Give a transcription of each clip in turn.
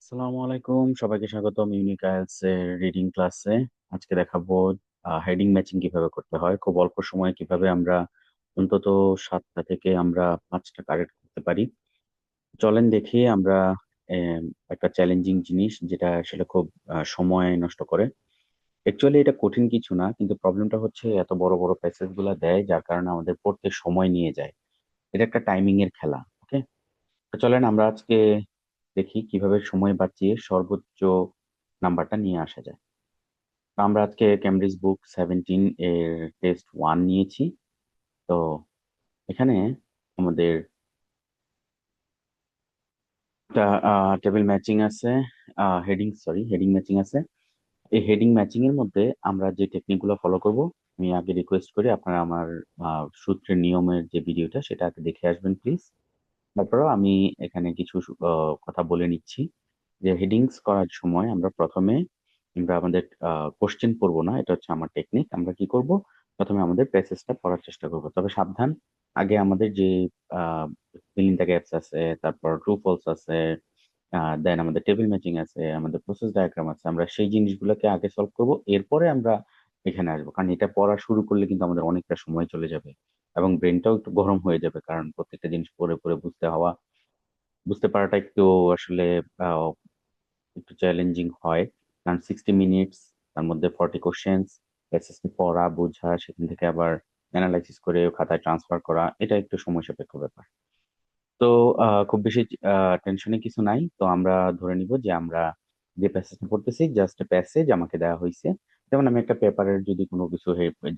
আসসালামু আলাইকুম, সবাইকে স্বাগতম ইউনিক আইএলটিএস এর রিডিং ক্লাসে। আজকে দেখাবো হেডিং ম্যাচিং কিভাবে করতে হয়। খুব অল্প সময়ে কিভাবে আমরা অন্তত 7টা থেকে আমরা 5টা কারেক্ট করতে পারি। চলেন দেখি আমরা। আম, একটা চ্যালেঞ্জিং জিনিস যেটা আসলে খুব সময় নষ্ট করে। অ্যাকচুয়ালি এটা কঠিন কিছু না, কিন্তু প্রবলেমটা হচ্ছে এত বড় বড় প্যাসেজ গুলা দেয় যার কারণে আমাদের পড়তে সময় নিয়ে যায়। এটা একটা টাইমিং এর খেলা। ওকে, তো চলেন আমরা আজকে দেখি কিভাবে সময় বাঁচিয়ে সর্বোচ্চ নাম্বারটা নিয়ে আসা যায়। তো আমরা আজকে ক্যামব্রিজ বুক 17 এর টেস্ট 1 নিয়েছি। তো এখানে আমাদের একটা টেবিল ম্যাচিং আছে, হেডিং ম্যাচিং আছে। এই হেডিং ম্যাচিং এর মধ্যে আমরা যে টেকনিক গুলো ফলো করব, আমি আগে রিকোয়েস্ট করি আপনারা আমার সূত্রের নিয়মের যে ভিডিওটা সেটা আগে দেখে আসবেন প্লিজ। তারপরেও আমি এখানে কিছু কথা বলে নিচ্ছি যে হেডিংস করার সময় আমরা আমাদের কোশ্চেন পড়বো না, এটা হচ্ছে আমার টেকনিক। আমরা কি করব, প্রথমে আমাদের প্যাসেজটা পড়ার চেষ্টা করব, তবে সাবধান। আগে আমাদের যে ফিল ইন দ্য গ্যাপস আছে, তারপর ট্রু ফলস আছে, দেন আমাদের টেবিল ম্যাচিং আছে, আমাদের প্রসেস ডায়াগ্রাম আছে, আমরা সেই জিনিসগুলোকে আগে সলভ করব, এরপরে আমরা এখানে আসবো। কারণ এটা পড়া শুরু করলে কিন্তু আমাদের অনেকটা সময় চলে যাবে এবং ব্রেনটাও একটু গরম হয়ে যাবে, কারণ প্রত্যেকটা জিনিস পড়ে পড়ে বুঝতে পারাটা একটু আসলে আহ, একটু চ্যালেঞ্জিং হয়। কারণ 60 মিনিটস, তার মধ্যে 40 কোশ্চেন্স, এসএসসি পড়া বোঝা, সেখান থেকে আবার অ্যানালাইসিস করে খাতায় ট্রান্সফার করা, এটা একটু সময় সাপেক্ষ ব্যাপার। তো খুব বেশি টেনশনে কিছু নাই। তো আমরা ধরে নিব যে আমরা যে প্যাসেজটা পড়তেছি জাস্ট প্যাসেজ আমাকে দেওয়া হয়েছে। যেমন আমি একটা পেপারের যদি কোনো কিছু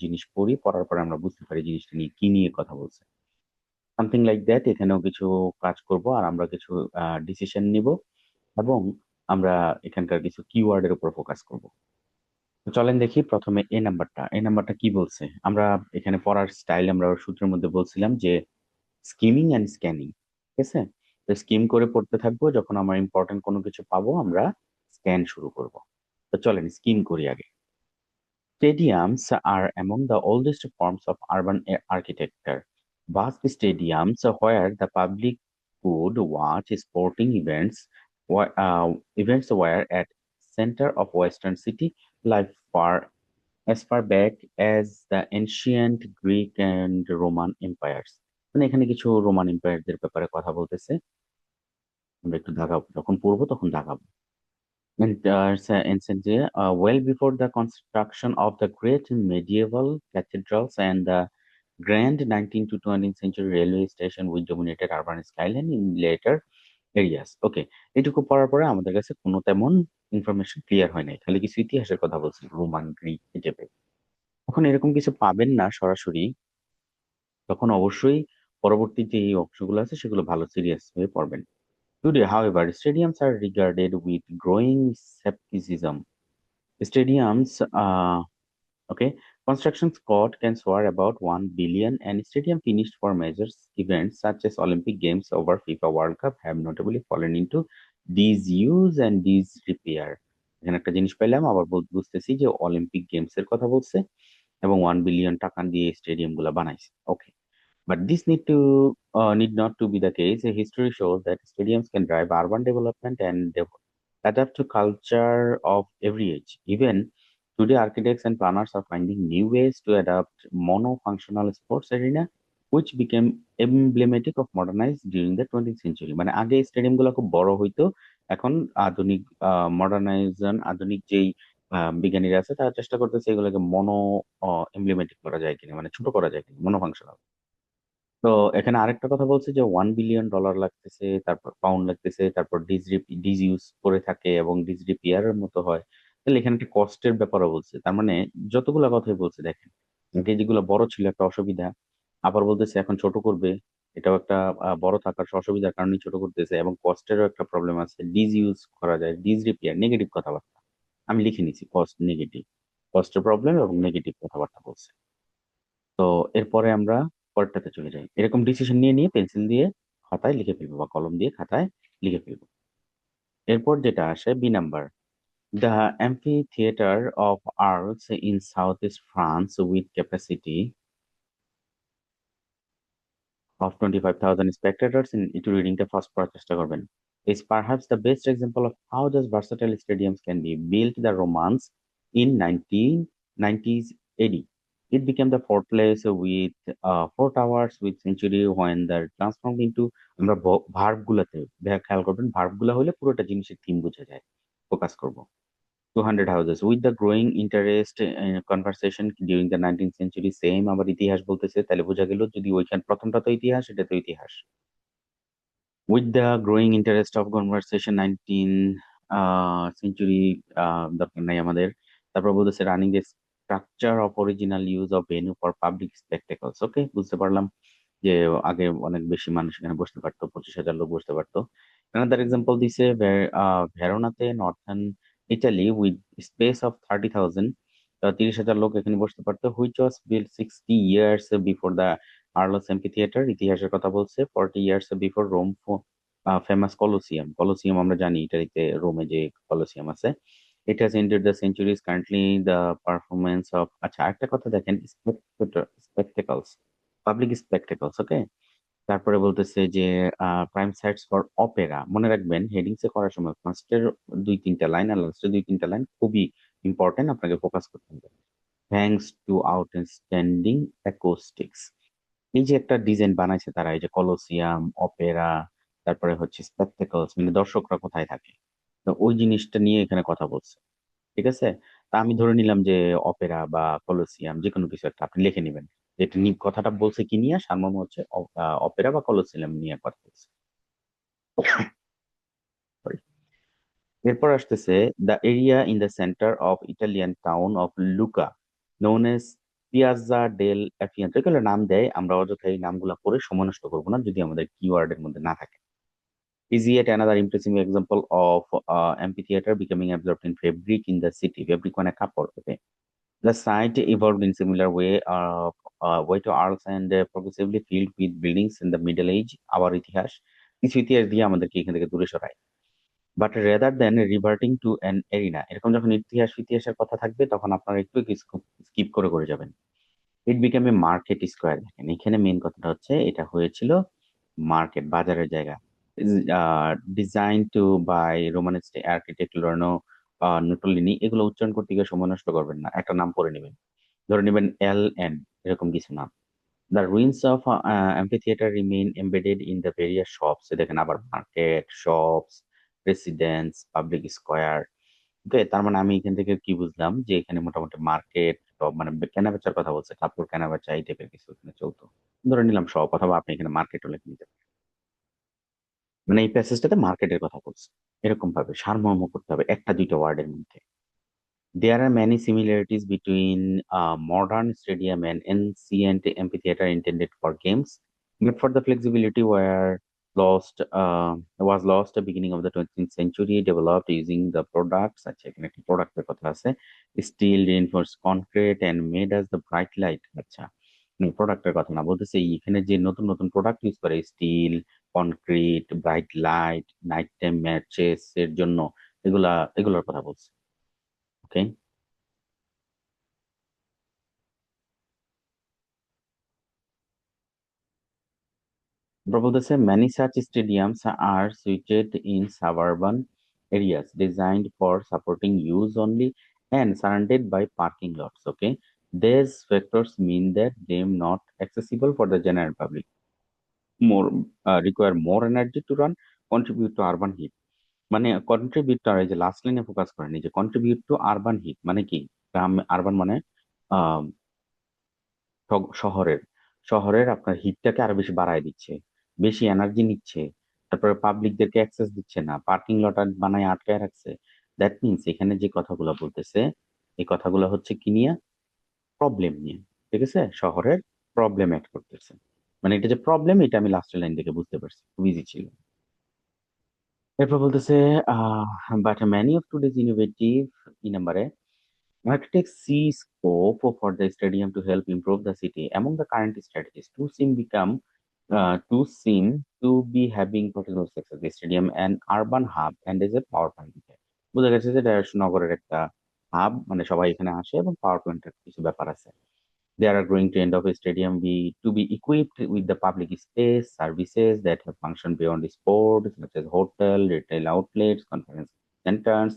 জিনিস পড়ি, পড়ার পরে আমরা বুঝতে পারি জিনিসটা নিয়ে কি নিয়ে কথা বলছে, সামথিং লাইক দ্যাট। এখানেও কিছু কাজ করব আর আমরা কিছু ডিসিশন নিব, এবং আমরা এখানকার কিছু কিওয়ার্ডের উপর ফোকাস করব। তো চলেন দেখি প্রথমে এই নাম্বারটা কি বলছে। আমরা এখানে পড়ার স্টাইল আমরা সূত্রের মধ্যে বলছিলাম যে স্কিমিং অ্যান্ড স্ক্যানিং। ঠিক আছে, তো স্কিম করে পড়তে থাকবো, যখন আমরা ইম্পর্টেন্ট কোনো কিছু পাবো আমরা স্ক্যান শুরু করব। তো চলেন স্কিম করি আগে। Stadiums are among the oldest forms of urban architecture. Vast stadiums where the public could watch sporting events were at center of Western city life as far back as the ancient Greek and Roman empires. মানে এখানে কিছু Roman এম্পায়ারদের ব্যাপারে কথা বলতেছে। আমরা একটু দাগাবো, যখন পড়বো তখন দাগাবো। Well before the construction of the great medieval cathedrals and the grand 19th to 20th century railway station which dominated urban skyline in later areas. ওকে, এটুকু পড়ার পরে আমাদের কাছে কোনো তেমন ইনফরমেশন ক্লিয়ার হয় নাই, খালি কিছু ইতিহাসের কথা বলছি, রোমান গ্রিক হিসেবে। এখন এরকম কিছু পাবেন না সরাসরি, তখন অবশ্যই পরবর্তী যে এই অংশগুলো আছে সেগুলো ভালো সিরিয়াস হয়ে পড়বেন। Today, however, stadiums are regarded with growing skepticism. Stadiums, okay, construction cost can soar about 1 billion, and stadium finished for major events such as Olympic Games over FIFA World Cup have notably fallen into disuse and disrepair. এখানে একটা জিনিস পেলাম, আবার বুঝতেছি যে Olympic games এর কথা বলছে এবং 1 বিলিয়ন টাকা দিয়ে স্টেডিয়াম গুলা বানাইছে। ওকে, but this need not to be the case. History shows that stadiums can drive urban development and adapt to culture of every age. Even today, architects and planners are finding new ways to adapt monofunctional sports arena, which became emblematic of modernized during the 20th century. মানে আগে stadium গুলো খুব বড় হইতো, এখন আধুনিক আধুনিক যেই বিজ্ঞানীরা আছে তারা চেষ্টা করতেছে এগুলোকে এমব্লেমেটিক করা যায় কিনা, মানে ছোট করা যায় কিনা, মনোফাংশনাল। তো এখানে আরেকটা কথা বলছে যে $1 বিলিয়ন লাগতেছে, তারপর পাউন্ড লাগতেছে, তারপর ডিজ ইউজ করে থাকে এবং ডিজ রিপেয়ারের মতো হয়। তাহলে এখানে একটা কস্টের ব্যাপারও বলছে। তার মানে যতগুলা কথাই বলছে দেখেন, আগে যেগুলো বড় ছিল একটা অসুবিধা, আবার বলতেছে এখন ছোট করবে, এটাও একটা বড় থাকার অসুবিধার কারণে ছোট করতেছে, এবং কস্টেরও একটা প্রবলেম আছে। ডিজ ইউজ করা যায়, ডিজ রিপেয়ার, নেগেটিভ কথাবার্তা আমি লিখে নিছি, কস্ট নেগেটিভ, কস্টের প্রবলেম এবং নেগেটিভ কথাবার্তা বলছে। তো এরপরে আমরা পরেরটাতে চলে যাই। এরকম ডিসিশন নিয়ে নিয়ে পেন্সিল দিয়ে খাতায় লিখে ফেলবো বা কলম দিয়ে খাতায় লিখে ফেলবো। এরপর যেটা আসে B number, the amphitheatre of arts in south east France with capacity of 25,000 spectators in, একটু রিডিংটা ফার্স্ট পড়ার চেষ্টা করবেন। is perhaps the best example of how those versatile stadiums can be built. The Romans in 1990s AD. It became the fortress with four towers with century when they're transformed into আমরা verb গুলাতে খেয়াল করবেন verb গুলা হলে পুরোটা জিনিসের theme বোঝা যায় ফোকাস করব 200 houses with the growing interest in conversation during the 19th century same আবার ইতিহাস বলতেছে তাহলে বোঝা গেল যদি ওইখান প্রথমটা তো ইতিহাস এটা তো ইতিহাস with the growing interest of conversation 19 century দরকার নাই আমাদের তারপর বলতেছে running the structure of original use of venue for public spectacles ওকে বুঝতে পারলাম যে আগে অনেক বেশি মানুষ এখানে বসতে পারতো 25,000 লোক বসতে পারতো another example দিছে ভেরোনাতে northern Italy with space of 30,000 30,000 লোক এখানে বসতে পারতো which was build 60 years before the Arles amphitheatre ইতিহাসের কথা বলছে 40 years before Rome famous Colosseum আমরা জানি ইটালিতে রোমে যে কলোসিয়াম আছে it has entered the centuries currently the performance of আচ্ছা একটা কথা দেখেন স্পেকটেকলস পাবলিক স্পেকটেকলস ওকে তারপরে বলতেছে যে প্রাইম সাইটস ফর অপেরা মনে রাখবেন হেডিংসে করার সময় ফার্স্টের দুই তিনটা লাইন আর লাস্টের দুই তিনটা লাইন খুবই ইম্পর্টেন্ট আপনাকে ফোকাস করতে হবে থ্যাঙ্কস টু আউটস্ট্যান্ডিং অ্যাকোস্টিক্স এই যে একটা ডিজাইন বানাইছে তারা এই যে কলোসিয়াম অপেরা তারপরে হচ্ছে স্পেকটেকলস মানে দর্শকরা কোথায় থাকে তো ওই জিনিসটা নিয়ে এখানে কথা বলছে ঠিক আছে তা আমি ধরে নিলাম যে অপেরা বা কলোসিয়াম যে কোনো কিছু একটা আপনি লিখে নেবেন যেটা কথাটা বলছে কি নিয়ে সারমর্ম হচ্ছে অপেরা বা কলোসিয়াম নিয়ে কথা বলছে Sorry. এরপর আসতেছে the area in the centre of Italian town of Lucca known as Piazza del অ্যাফিয়ান্তো এগুলো নাম দেয় আমরা অযথা এই নামগুলো পড়ে সময় নষ্ট করবো না যদি আমাদের কিওয়ার্ডের মধ্যে না থাকে is yet another impressive example of amphitheater becoming absorbed in fabric in the city fabric মানে কাপড় okay the site evolved in similar way to arts and progressively filled with buildings in the middle age আবার ইতিহাস কিছু ইতিহাস দিয়ে আমাদেরকে এখান থেকে দূরে সরায় but rather than reverting to an arena এরকম যখন ইতিহাসের কথা থাকবে তখন আপনারা একটু স্কিপ করে করে যাবেন ইট বিকাম এ মার্কেট স্কোয়ার দেখেন এখানে মেন কথাটা হচ্ছে এটা হয়েছিল মার্কেট বাজারের জায়গা design two by রোমানিস্ট architect Lorno নোটোলিনি এগুলো উচ্চারণ করতে গিয়ে সময় নষ্ট করবেন না একটা নাম পড়ে নেবেন ধরে নেবেন এল এরকম কিছু নাম the ruins of amphitheatre remain embedded in the various shops দেখেন আবার market shops residence public square okay তার মানে আমি এখান থেকে কি বুঝলাম যে এখানে মোটামুটি মার্কেট সব মানে কেনা বেচার কথা বলছে কাপড় কেনা বেচা এই টাইপের কিছু এখানে চলতো ধরে নিলাম সব অথবা আপনি এখানে মার্কেটও লিখে নিতে পারেন। মানে এই প্যাসেজটাতে মার্কেটের কথা বলছে এরকম ভাবে সারমর্ম করতে হবে একটা দুইটা ওয়ার্ডের মধ্যে There are many similarities between a modern stadium and ancient amphitheater intended for games, but for the flexibility was lost at the beginning of the 20th century, developed using the products such as একটি প্রোডাক্টের কথা আছে steel reinforced concrete and made as the bright light আচ্ছা প্রোডাক্টের কথা না বলতেছে এখানে যে নতুন নতুন প্রোডাক্ট ইউজ করে steel concrete bright light night time matches এর জন্য এগুলা এগুলোর কথা বলছে okay Prabhu many such stadiums are situated in suburban areas designed for supporting use only and surrounded by parking lots. Okay, these factors mean that they are not accessible for the general public. More require more energy to run, contribute to urban heat. মানে contributor এই যে last লাইনে focus করেন এই যে contribute to urban hit মানে কি গ্রাম urban মানে শহরের শহরের আপনার হিটটাকে আরো বেশি বাড়ায় দিচ্ছে বেশি এনার্জি নিচ্ছে তারপরে পাবলিকদেরকে অ্যাক্সেস দিচ্ছে না পার্কিং লট বানায় আটকায় রাখছে দ্যাট মিনস এখানে যে কথাগুলো বলতেছে এই কথাগুলো হচ্ছে কি নিয়ে প্রবলেম নিয়ে ঠিক আছে শহরের প্রবলেম অ্যাড করতেছে মানে এটা যে প্রবলেম এটা আমি লাস্টের লাইন থেকে বুঝতে পারছি খুব ইজি ছিল এরপর বলতেছে but many of today's innovative E নাম্বারে architects see scope for the stadium to help improve the city. Among the current strategies, two seem to be having particular success. The stadium an urban hub and is a power plant. বোঝা গেছে যে এটা নগরের একটা hub মানে সবাই এখানে আসে এবং পাওয়ার প্ল্যান্টের কিছু ব্যাপার আছে There are growing trend of a stadium to be equipped with the public space services that have function beyond sport, such as hotel, retail outlets, conference centers,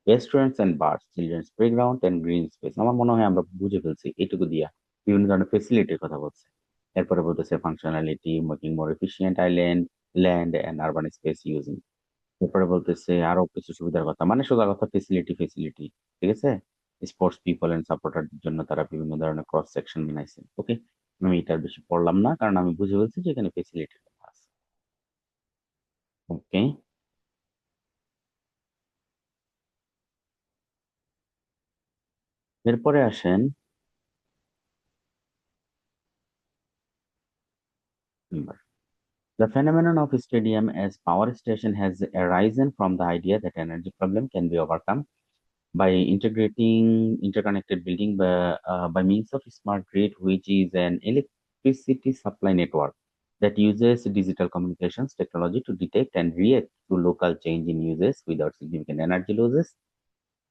restaurants and bars, children's playground and green space. আমার মনে হয় আমরা বুঝে ফেলছি এটুকু দিয়া বিভিন্ন ধরনের ফেসিলিটির কথা বলছে। এরপরে বলতেছে functionality, making more efficient island, land and urban space using. এরপরে বলতেছে আরো কিছু সুবিধার কথা, মানে সোজা কথা ফেসিলিটি, ঠিক আছে। স্পোর্টস পিপল এন্ড সাপোর্টারদের জন্য তারা বিভিন্ন ধরনের ক্রস সেকশন বানাইছে। ওকে, আমি এটার বেশি পড়লাম না কারণ আমি বুঝে বলছি যে এখানে ফেসিলিটির কথা আছে। ওকে, এরপরে আসেন number. The phenomenon of stadium as power station has arisen from the idea that energy problem can be overcome by integrating interconnected building by means of smart grid, which is an electricity supply network that uses digital communications technology to detect and react to local change in uses without significant energy losses.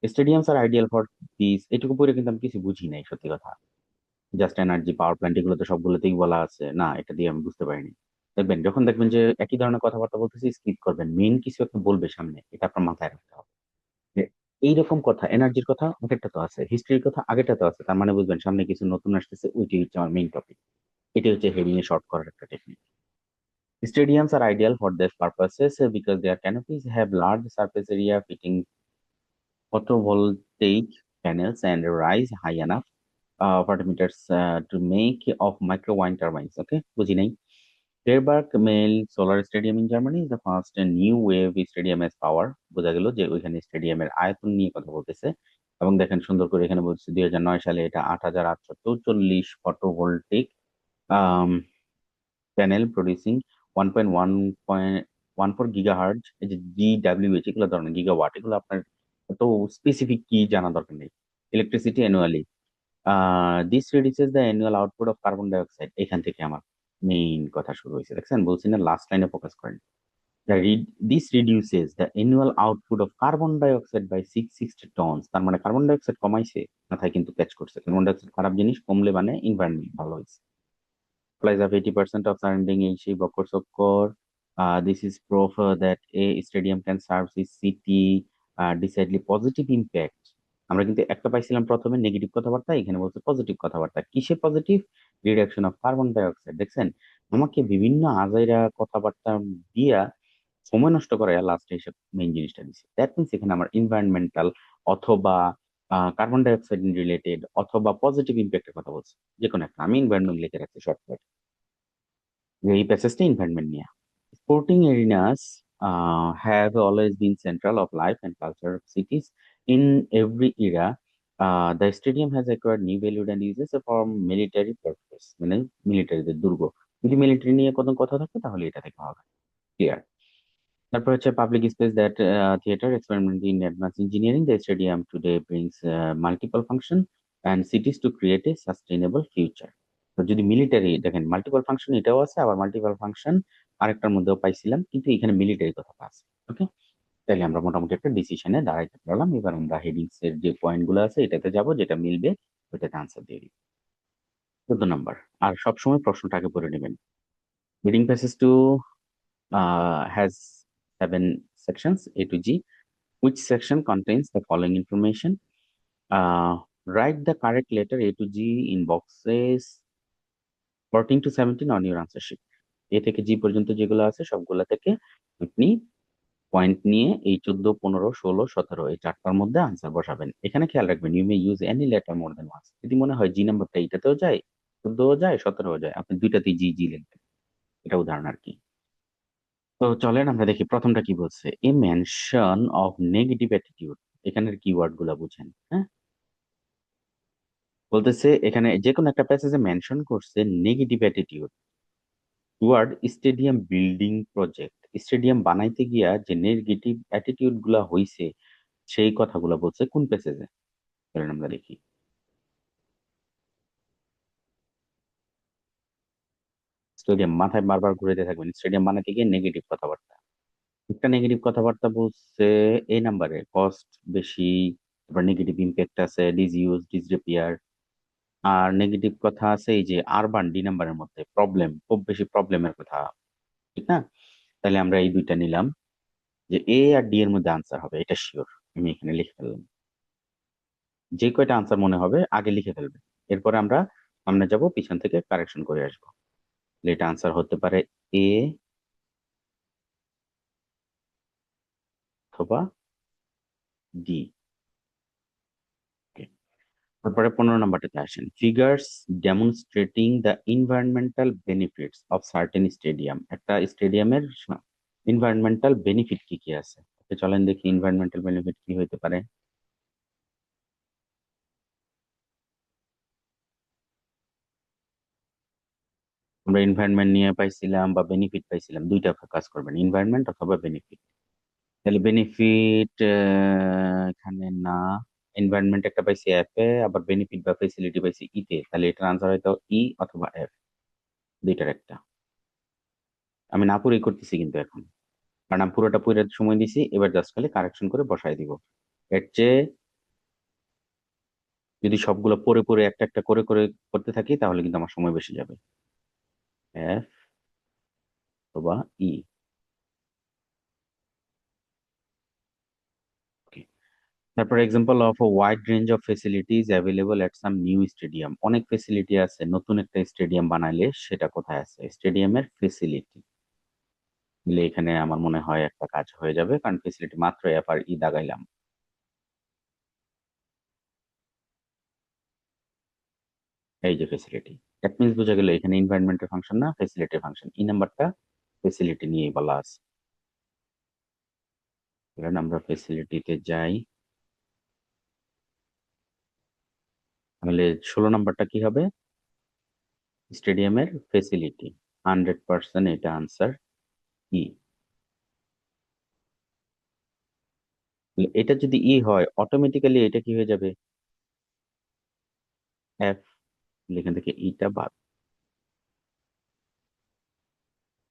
Stadiums are ideal for these. এটুকু পরে কিন্তু আমি কিছু বুঝি নাই সত্যি কথা। Just energy power plant এগুলো তো সবগুলোতেই বলা আছে না, এটা দিয়ে আমি বুঝতে পারিনি। দেখবেন যখন দেখবেন যে একই ধরনের কথাবার্তা বলতেছি স্কিপ করবেন, মেইন কিছু একটা বলবে সামনে, এটা আপনার মাথায় রাখতে হবে যে এইরকম কথা, এনার্জির কথা আগেরটা তো আছে, হিস্ট্রির কথা আগেরটা তো আছে, তার মানে বুঝবেন সামনে কিছু নতুন আসতেছে, ওইটাই হচ্ছে আমার মেইন টপিক। এটা হচ্ছে হেডিং এ শর্ট করার একটা technique. Stadiums are ideal for these purposes because their canopies have large surface area, fitting photovoltaic panels and rise high enough 40 meters to make of micro wind turbines. Okay, বুঝি নাই। Freiburg Mail Solar Stadium in Germany is the first new wave stadium as power। বোঝা গেল যে ওইখানে স্টেডিয়ামের আয়তন নিয়ে কথা বলতেছে। এবং দেখেন সুন্দর করে এখানে বলছে 2009 সালে এটা 8844 ফটোভোল্টিক প্যানেল প্রডিউসিং 1.1.14 গিগাহার্জ। এই যে GWH এগুলো ধরনের গিগাওয়াট, এগুলো আপনার তো স্পেসিফিক কি জানা দরকার নেই। Electricity annually, this reduces the annual output of carbon dioxide. এখান থেকে আমার মেইন কথা শুরু হয়েছে, দেখছেন বলছি না লাস্ট লাইনে ফোকাস করেন। This reduces the annual output of carbon dioxide by 660 tons। তার মানে কার্বন ডাইঅক্সাইড কমাইছে, মাথায় কিন্তু ক্যাচ করছে। কার্বন ডাইঅক্সাইড খারাপ জিনিস, কমলে মানে এনভায়রনমেন্ট ভালো হয়েছে। Supplies of 80% of surrounding এই বক্কর চক্কর। This is proof that a stadium can serve the city decidedly positive impact। আমরা কিন্তু একটা পাইছিলাম প্রথমে নেগেটিভ কথাবার্তা, এখানে বলছে পজিটিভ কথাবার্তা। কিসে positive? Reduction of carbon dioxide. দেখছেন আমাকে বিভিন্ন আজাইরা কথাবার্তা দিয়া সময় নষ্ট করে লাস্টে এসে মেইন জিনিসটা দিচ্ছে। দ্যাট মিনস এখানে আমার এনভায়রনমেন্টাল অথবা কার্বন ডাইঅক্সাইড রিলেটেড অথবা পজিটিভ ইম্প্যাক্টের কথা বলছে, যে কোনো একটা। আমি এনভায়রনমেন্ট লিখে রাখছি শর্টকাট, এই প্যাসেজটা এনভায়রনমেন্ট নিয়ে। Sporting arenas have always been central of life and culture of cities in every era. The stadium has acquired new value and uses for military purpose, মানে মিলিটারিদের দুর্গ। যদি মিলিটারি নিয়ে কোনো কথা থাকে তাহলে এটা থেকে হবে ক্লিয়ার। তারপর হচ্ছে public space that theatre experiment in advance engineering. The stadium today brings multiple function and সিটিজ to create a sustainable future. তো যদি মিলিটারি দেখেন, মাল্টিপল ফাংশন এটাও আছে, আবার মাল্টিপল ফাংশন আরেকটার মধ্যেও পাইছিলাম, কিন্তু এখানে মিলিটারি কথাটা আছে। ওকে, তাহলে আমরা মোটামুটি একটা ডিসিশনে দাঁড়াইতে পারলাম। এবার আমরা হেডিংস এর যে পয়েন্ট গুলো আছে এটাতে যাব, যেটা মিলবে ওইটাতে আনসার দিয়ে দিই। 14 নম্বর, আর সবসময় প্রশ্নটা আগে পড়ে নেবেন। Reading passage two has 7 sections A to G. Which section contains the following information? Write the correct letter A to G in boxes 14 to 17 on your answer sheet. এ থেকে জি পর্যন্ত যেগুলো আছে সবগুলা থেকে আপনি পয়েন্ট নিয়ে এই 14, 15, 16, 17 এই চারটার মধ্যে আনসার বসাবেন। এখানে খেয়াল রাখবেন you may use any letter more than once. যদি মনে হয় জি নাম্বারটা এইটাতেও যায়, 14ও যায়, 17ও যায়, আপনি দুইটাতেই জি জি লিখবেন। এটা উদাহরণ আর কি। তো চলেন আমরা দেখি প্রথমটা কি বলছে। এ মেনশন অফ নেগেটিভ অ্যাটিটিউড, এখানের কিওয়ার্ড গুলা বুঝেন। হ্যাঁ, বলতেছে এখানে যে কোনো একটা প্যাসেজে মেনশন করছে negative attitude toward stadium building project. Stadium বানাইতে গিয়া যে নেগেটিভ অ্যাটিটিউড গুলা হইছে সেই কথাগুলা বলছে কোন প্যাসেজে, চলেন আমরা দেখি। স্টেডিয়াম মাথায় বারবার ঘুরাইতে থাকবেন, স্টেডিয়াম বানাইতে গিয়ে নেগেটিভ কথাবার্তা। একটা নেগেটিভ কথাবার্তা বলছে এই নাম্বারে, কস্ট বেশি, তারপর নেগেটিভ ইম্প্যাক্ট আছে, ডিসইউজ, ডিসরিপেয়ার। আর নেগেটিভ কথা আছে এই যে আরবান, 2 নম্বরের মধ্যে প্রবলেম, খুব বেশি প্রবলেমের কথা, ঠিক না? তাহলে আমরা এই দুইটা নিলাম, যে এ আর ডি এর মধ্যে আনসার হবে, এটা শিওর। আমি এখানে লিখে ফেললাম, যে কয়টা আনসার মনে হবে আগে লিখে ফেলবে, এরপরে আমরা সামনে যাব, পিছন থেকে কারেকশন করে আসবো। তাহলে এটা আনসার হতে পারে এ অথবা ডি। তারপরে 15 নম্বরটাতে আসেন, figures demonstrating the environmental benefits of certain stadium. একটা স্টেডিয়ামের এনভায়রনমেন্টাল বেনিফিট কি কি আছে, তো চলেন দেখি এনভায়রনমেন্টাল বেনিফিট কি হইতে পারে। আমরা এনভায়রনমেন্ট নিয়ে পাইছিলাম বা বেনিফিট পাইছিলাম, দুইটা কাজ করবেন, এনভায়রনমেন্ট অথবা বেনিফিট। তাহলে বেনিফিট এখানে না, এনভায়রনমেন্ট একটা পাইছি এফ এ, আবার বেনিফিট বা ফেসিলিটি পাইছি ই তে, তাহলে এটার আনসার হয়তো ই অথবা এফ, দুইটার একটা। আমি না পুরোই করতেছি কিন্তু এখন, কারণ আমি পুরোটা পুরো সময় দিছি, এবার জাস্ট খালি কারেকশন করে বসাই দিব। এর চেয়ে যদি সবগুলো পড়ে পড়ে একটা একটা করে করে করতে থাকি তাহলে কিন্তু আমার সময় বেশি যাবে। এফ অথবা ই। তারপর example of a wide range of facilities available at some new stadium, অনেক ফেসিলিটি আছে নতুন একটা স্টেডিয়াম বানাইলে, সেটা কোথায় আছে, স্টেডিয়ামের ফেসিলিটি। এখানে আমার মনে হয় একটা কাজ হয়ে যাবে, কারণ ফেসিলিটি মাত্র এফ আর ই দাগাইলাম। এই যে ফেসিলিটি, দ্যাট মিনস বোঝা গেল এখানে এনভায়রনমেন্টের ফাংশন না, ফেসিলিটির ফাংশন। ই নাম্বারটা ফেসিলিটি নিয়েই বলা আছে। এবার আমরা ফেসিলিটিতে যাই, তাহলে 16 নম্বরটা কি হবে, স্টেডিয়ামের ফেসিলিটি। 100% এটা আনসার ই। এটা যদি ই হয় অটোমেটিক্যালি এটা কি হয়ে যাবে, এফ। এখান থেকে ইটা বাদ।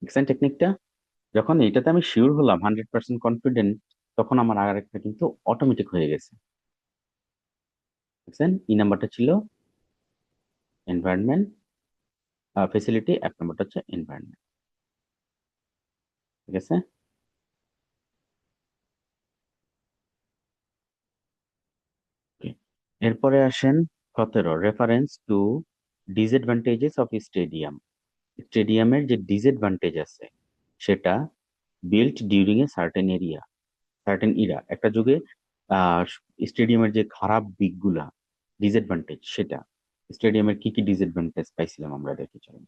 দেখছেন টেকনিকটা, যখন এটাতে আমি শিওর হলাম 100% কনফিডেন্ট, তখন আমার আর একটা কিন্তু অটোমেটিক হয়ে গেছে। দেখছেন, ই নাম্বারটা ছিল এনভায়রনমেন্ট, ফেসিলিটি, এক নাম্বারটা হচ্ছে এনভায়রনমেন্ট। ঠিক আছে। Okay. এরপরে আসেন 17, reference to disadvantages of stadium. স্টেডিয়ামের যে ডিসঅ্যাডভান্টেজ আছে সেটা, built during a certain area, certain Ira, একটা যুগে আহ স্টেডিয়ামের যে খারাপ দিকগুলা, ডিসঅ্যাডভান্টেজ, সেটা স্টেডিয়ামের কি কি ডিসঅ্যাডভান্টেজ পাইছিলাম আমরা, দেখি চলুন।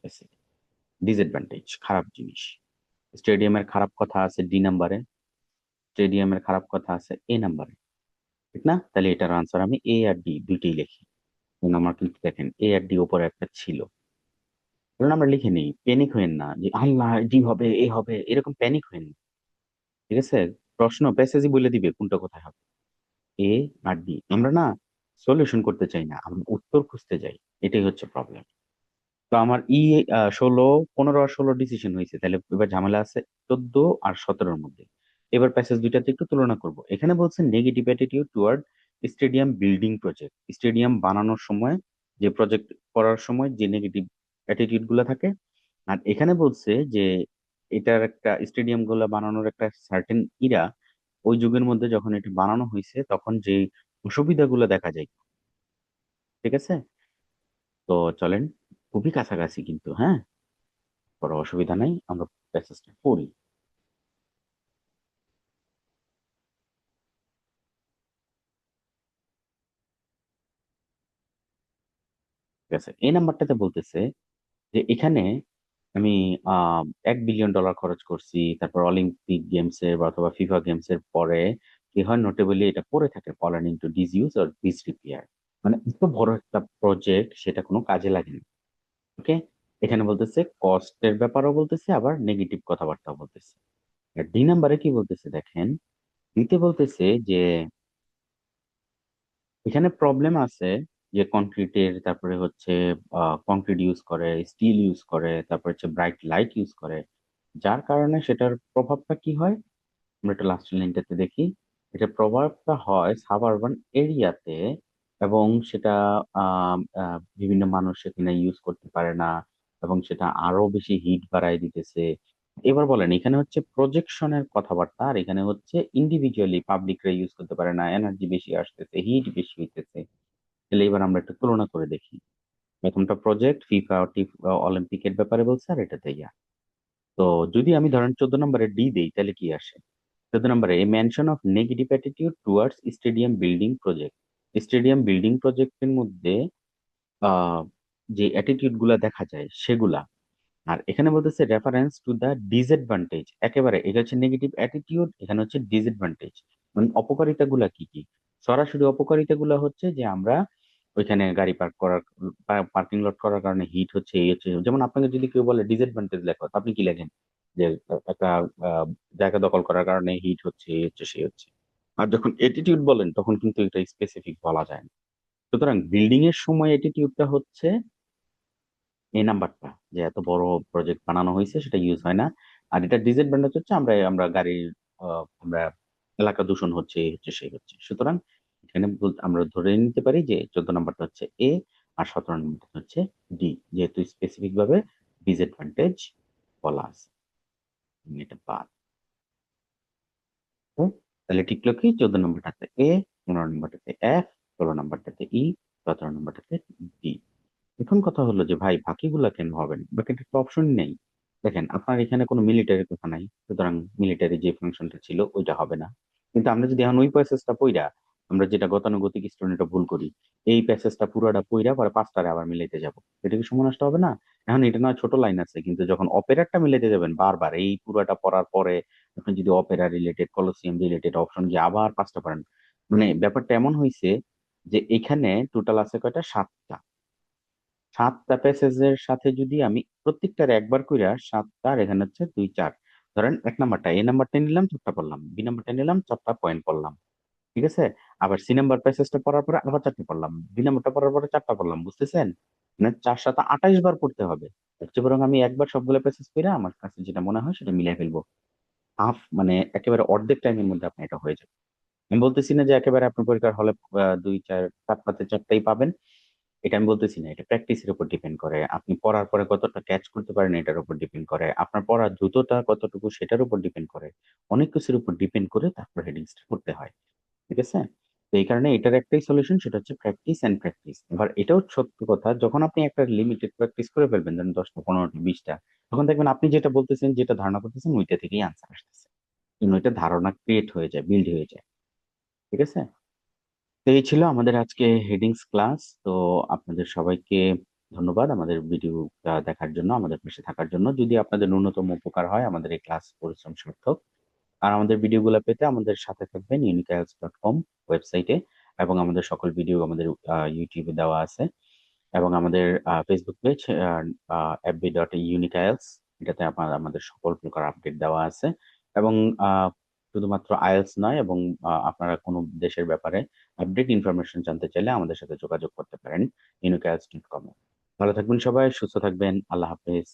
ডিসঅ্যাডভান্টেজ খারাপ জিনিস, স্টেডিয়ামের খারাপ কথা আছে ডি নাম্বারে, স্টেডিয়ামের খারাপ কথা আছে এ নাম্বারে, ঠিক না? তাহলে এটার আনসার আমি এ আর ডি দুইটাই লিখি। কারণ আমার কিন্তু দেখেন এ আর ডি উপরে একটা ছিল, কারণ আমরা লিখে নিই, প্যানিক হইেন না যে আল্লাহ ডি হবে এ হবে, এরকম প্যানিক হইেন না। ঠিক আছে, প্রশ্ন প্যাসেজই বলে দিবে কোনটা কোথায় হবে। এ আর ডি, আমরা না সলিউশন করতে চাই না, আমরা উত্তর খুঁজতে যাই, এটাই হচ্ছে প্রবলেম। তো আমার 16, 15 আর 16 ডিসিশন হয়েছে, তাহলে এবার ঝামেলা আছে 14 আর 17-র মধ্যে। এবার প্যাসেজ দুইটাতে একটু তুলনা করব। এখানে বলছে negative attitude toward stadium building project, stadium বানানোর সময় যে প্রজেক্ট করার সময় যে নেগেটিভ অ্যাটিটিউড গুলো থাকে। আর এখানে বলছে যে এটার একটা স্টেডিয়াম গুলা বানানোর একটা সার্টেন ইরা, ওই যুগের মধ্যে যখন এটা বানানো হয়েছে তখন যে অসুবিধাগুলো দেখা যায়। ঠিক আছে, তো চলেন, খুবই কাছাকাছি কিন্তু, হ্যাঁ, বড় অসুবিধা নাই, আমরা প্যাসেজটা পড়ি। ঠিক আছে, এই নাম্বারটাতে বলতেছে যে এখানে আমি আহ $1 বিলিয়ন খরচ করছি, তারপর অলিম্পিক গেমস এর বা অথবা ফিফা গেমস এর পরে কি হয়, নোটেবলি এটা পড়ে থাকে, ফলেন ইনটু ডিসইউজ অর ডিসরিপেয়ার। মানে এত বড় একটা প্রজেক্ট সেটা কোনো কাজে লাগে না। ওকে, এখানে বলতেছে কস্টের ব্যাপারও বলতেছে, আবার নেগেটিভ কথাবার্তাও বলতেছে। আর ডি নাম্বারে কি বলতেছে দেখেন, দিতে বলতেছে যে এখানে প্রবলেম আছে, যে কংক্রিটের, তারপরে হচ্ছে কংক্রিট ইউজ করে, স্টিল ইউজ করে, তারপর হচ্ছে ব্রাইট লাইট ইউজ করে, যার কারণে সেটার প্রভাবটা কি হয়, আমরা একটা লাস্ট লাইনটাতে দেখি। এটা প্রভাবটা হয় সাব আরবান এরিয়াতে, এবং সেটা বিভিন্ন মানুষ সেখানে ইউজ করতে পারে না, এবং সেটা আরো বেশি হিট বাড়ায় দিতেছে। এবার বলেন, এখানে হচ্ছে প্রজেকশনের কথাবার্তা, আর এখানে হচ্ছে ইন্ডিভিজুয়ালি পাবলিকরা ইউজ করতে পারে না, এনার্জি বেশি আসতেছে, হিট বেশি হইতেছে। তাহলে এবার আমরা একটু তুলনা করে দেখি। প্রথমটা প্রজেক্ট ফিফা অলিম্পিকের ব্যাপারে বলছে, আর এটাতে ইয়া। তো যদি আমি ধরেন 14 নম্বরে ডি দেই, তাহলে কি আসে? 14 নম্বরে a mention of negative attitude towards stadium building project. Stadium building প্রজেক্টের মধ্যে আহ যে অ্যাটিটিউড গুলা দেখা যায় সেগুলা। আর এখানে বলতেছে রেফারেন্স টু দা ডিসঅ্যাডভান্টেজ, একেবারে এটা হচ্ছে নেগেটিভ অ্যাটিটিউড, এখানে হচ্ছে ডিসঅ্যাডভান্টেজ। মানে অপকারিতা গুলা কি কি? সরাসরি অপকারিতা গুলা হচ্ছে যে আমরা ওইখানে গাড়ি পার্ক করার, পার্কিং লট করার কারণে হিট হচ্ছে, এই হচ্ছে। যেমন আপনাকে যদি কেউ বলে ডিসঅ্যাডভান্টেজ লেখো, তো আপনি কি লেখেন? যে একটা আহ, জায়গা দখল করার কারণে হিট হচ্ছে, এই হচ্ছে, সেই হচ্ছে। আর যখন এটিটিউড বলেন, তখন কিন্তু এটা স্পেসিফিক বলা যায় না। সুতরাং বিল্ডিং এর সময় এটিটিউডটা হচ্ছে এই নাম্বারটা, যে এত বড় প্রজেক্ট বানানো হয়েছে সেটা ইউজ হয় না। আর এটা ডিসঅ্যাডভান্টেজ হচ্ছে আমরা আমরা গাড়ির আমরা এলাকা দূষণ হচ্ছে, এই হচ্ছে, সেই হচ্ছে। সুতরাং এখানে আমরা ধরে নিতে পারি যে 14 নম্বরটা হচ্ছে এ, আর 17 নম্বরটা হচ্ছে ডি, যেহেতু স্পেসিফিক ভাবে ডিসঅ্যাডভান্টেজ বলা আছে। এটা বাদ। হুম? তাহলে টিকলো কি? 14 নম্বরটাতে এ, 15 নম্বরটাতে এফ, 16 নম্বরটাতে ই, 17 নম্বরটাতে ডি। এখন কথা হলো যে ভাই বাকিগুলা কেন হবে না? বাকি একটা অপশন নেই। দেখেন, আপনার এখানে কোনো মিলিটারি কথা নাই, সুতরাং মিলিটারি যে ফাংশনটা ছিল ওইটা হবে না। কিন্তু আমরা যদি এখন ওই প্যাসেজটা পইরা, আমরা যেটা গতানুগতিক স্টুডেন্টরা ভুল করি, এই প্যাসেজটা পুরোটা পইরা পরে পাঁচটারে আবার মিলাইতে যাব, এটা কি সময় নষ্ট হবে না? এখন এটা নয় ছোট লাইন আছে, কিন্তু যখন অপেরাটা মিলাইতে যাবেন বারবার এই পুরোটা পড়ার পরে, আপনি যদি Opera related, Colosseum related option গিয়ে আবার পাঁচটা পড়েন, মানে ব্যাপারটা এমন হয়েছে যে এখানে টোটাল আছে কয়টা? সাতটা। সাতটা প্যাসেজের সাথে যদি আমি প্রত্যেকটার একবার কইরা সাতটা, আর এখানে হচ্ছে দুই চার। ধরেন এক নাম্বারটা, এ নাম্বারটা নিলাম, চারটা পড়লাম, বি নাম্বারটা নিলাম, চারটা পয়েন্ট পড়লাম, ঠিক আছে? আবার সি নাম্বার প্যাসেজটা পড়ার পরে আবার চারটা পড়লাম, বি নাম্বারটা পড়ার পরে চারটা পড়লাম, বুঝতেছেন? মানে 4 7 28 বার পড়তে হবে। তার চেয়ে বরং আমি একবার সবগুলো প্যাসেজ পড়ে আমার কাছে যেটা মনে হয় সেটা মিলাই ফেলবো। হাফ, মানে একেবারে অর্ধেক টাইমের মধ্যে আপনি এটা হয়ে যাবে। আমি বলতেছি না যে একেবারে আপনি পরীক্ষার হলে দুই চার চারটাতে চারটাই পাবেন, এটা আমি বলতেছি না। এটা প্র্যাকটিসের উপর ডিপেন্ড করে, আপনি পড়ার পরে কতটা ক্যাচ করতে পারেন এটার উপর ডিপেন্ড করে, আপনার পড়ার দ্রুততা কতটুকু সেটার উপর ডিপেন্ড করে, অনেক কিছুর উপর ডিপেন্ড করে তারপর হেডিংসটা করতে হয়, ঠিক আছে? তো এই কারণে এটার একটাই সলিউশন, সেটা হচ্ছে প্র্যাকটিস এন্ড প্র্যাকটিস। এবার এটাও সত্য কথা, যখন আপনি একটা লিমিটেড প্র্যাকটিস করে ফেলবেন, ধরেন 10টা 15টা 20টা, তখন দেখবেন আপনি যেটা বলতেছেন, যেটা ধারণা করতেছেন, ওইটা থেকেই আনসার আসতেছে। কিন্তু ওইটা ধারণা ক্রিয়েট হয়ে যায়, বিল্ড হয়ে যায়, ঠিক আছে? তো এই ছিল আমাদের আজকে হেডিংস ক্লাস। তো আপনাদের সবাইকে ধন্যবাদ আমাদের ভিডিও দেখার জন্য, আমাদের পাশে থাকার জন্য। যদি আপনাদের ন্যূনতম উপকার হয়, আমাদের এই ক্লাস পরিশ্রম সার্থক। আর আমাদের ভিডিওগুলো পেতে আমাদের সাথে থাকবেন unicails.com ওয়েবসাইটে, এবং আমাদের সকল ভিডিও আমাদের ইউটিউবে দেওয়া আছে, এবং আমাদের ফেসবুক পেজ fb.unicails, এটাতে আপনার আমাদের সকল প্রকার আপডেট দেওয়া আছে। এবং শুধুমাত্র আইএলটিএস নয়, এবং আপনারা কোনো দেশের ব্যাপারে আপডেট ইনফরমেশন জানতে চাইলে আমাদের সাথে যোগাযোগ করতে পারেন unicails.com এ। ভালো থাকবেন সবাই, সুস্থ থাকবেন, আল্লাহ হাফেজ।